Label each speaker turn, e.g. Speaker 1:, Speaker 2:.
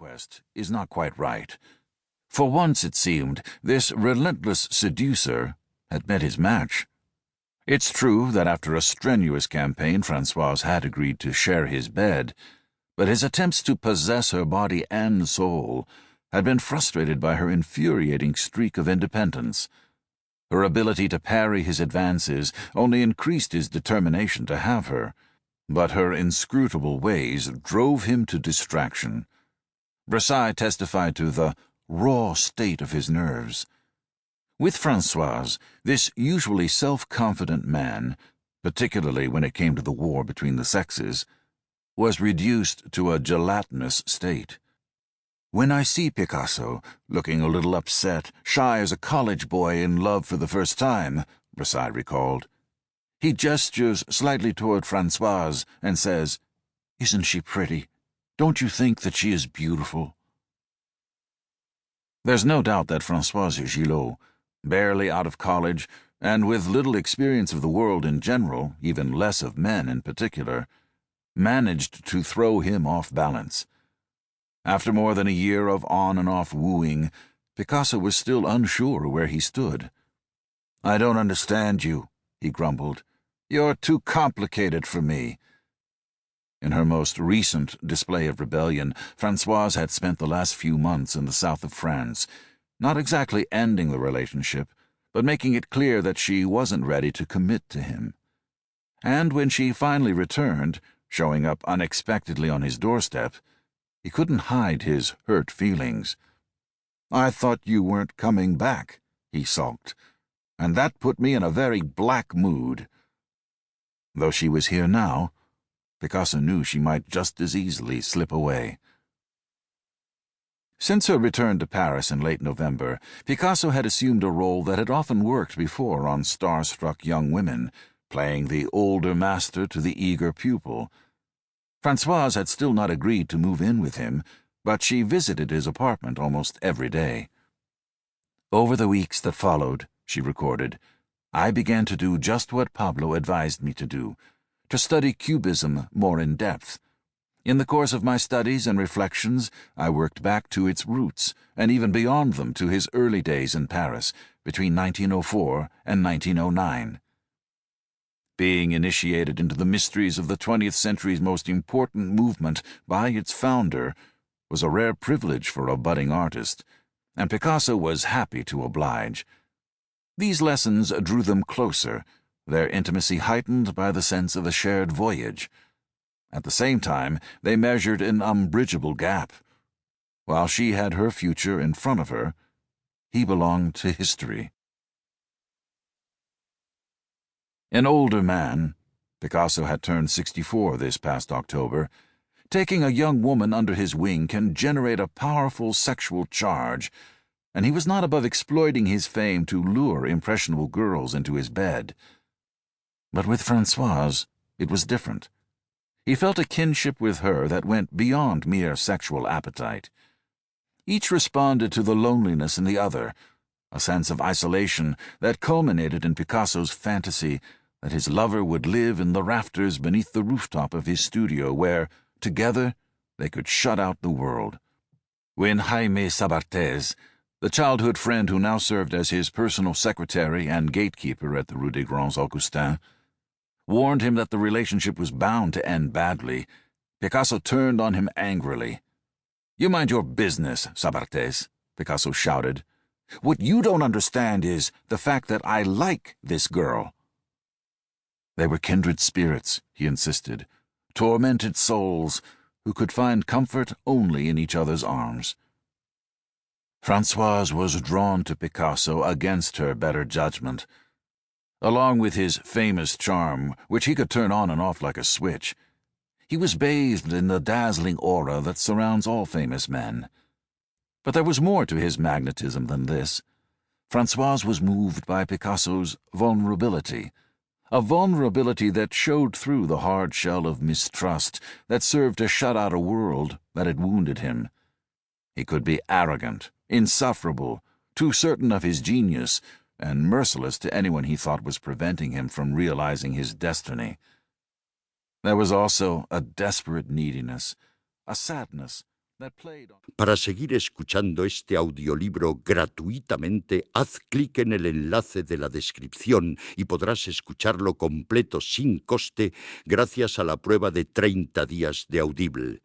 Speaker 1: conquest is not quite right. For once, it seemed, this relentless seducer had met his match. It's true that after a strenuous campaign, Francoise had agreed to share his bed, but his attempts to possess her body and soul had been frustrated by her infuriating streak of independence. Her ability to parry his advances only increased his determination to have her, but her inscrutable ways drove him to distraction. Versailles testified to the raw state of his nerves. With Francoise, this usually self-confident man, particularly when it came to the war between the sexes, was reduced to a gelatinous state. When I see Picasso, looking a little upset, shy as a college boy in love for the first time, Versailles recalled, he gestures slightly toward Francoise and says, "Isn't she pretty? Don't you think that she is beautiful?" There's no doubt that Francoise Gillot, barely out of college, and with little experience of the world in general, even less of men in particular, managed to throw him off balance. After more than a year of on and off wooing, Picasso was still unsure where he stood. "I don't understand you," he grumbled. "You're too complicated for me." In her most recent display of rebellion, Francoise had spent the last few months in the south of France, not exactly ending the relationship, but making it clear that she wasn't ready to commit to him. And when she finally returned, showing up unexpectedly on his doorstep, he couldn't hide his hurt feelings. "I thought you weren't coming back," he sulked, "and that put me in a very black mood." Though she was here now, Picasso knew she might just as easily slip away. Since her return to Paris in late November, Picasso had assumed a role that had often worked before on star-struck young women, playing the older master to the eager pupil. Francoise had still not agreed to move in with him, but she visited his apartment almost every day. "Over the weeks that followed," she recorded, "I began to do just what Pablo advised me to do, to study Cubism more in depth. In the course of my studies and reflections, I worked back to its roots, and even beyond them to his early days in Paris, between 1904 and 1909. Being initiated into the mysteries of the 20th century's most important movement by its founder was a rare privilege for a budding artist, and Picasso was happy to oblige. These lessons drew them closer, their intimacy heightened by the sense of a shared voyage. At the same time, they measured an unbridgeable gap. While she had her future in front of her, he belonged to history. An older man, Picasso had turned 64 this past October, taking a young woman under his wing can generate a powerful sexual charge, and he was not above exploiting his fame to lure impressionable girls into his bed. But with Francoise, it was different. He felt a kinship with her that went beyond mere sexual appetite. Each responded to the loneliness in the other, a sense of isolation that culminated in Picasso's fantasy that his lover would live in the rafters beneath the rooftop of his studio where, together, they could shut out the world. When Jaime Sabartez, the childhood friend who now served as his personal secretary and gatekeeper at the Rue des Grands Augustins, warned him that the relationship was bound to end badly, Picasso turned on him angrily. "You mind your business, Sabartez," Picasso shouted. "What you don't understand is the fact that I like this girl." They were kindred spirits, he insisted, tormented souls who could find comfort only in each other's arms. Francoise was drawn to Picasso against her better judgment. Along with his famous charm, which he could turn on and off like a switch, he was bathed in the dazzling aura that surrounds all famous men. But there was more to his magnetism than this. Francoise was moved by Picasso's vulnerability, a vulnerability that showed through the hard shell of mistrust that served to shut out a world that had wounded him. He could be arrogant, insufferable, too certain of his genius, and merciless to anyone he thought was preventing him from realizing his destiny. There was also a desperate neediness, a sadness, that played on...
Speaker 2: Para seguir escuchando este audiolibro gratuitamente, haz clic en el enlace de la descripción y podrás escucharlo completo sin coste gracias a la prueba de 30 días de Audible.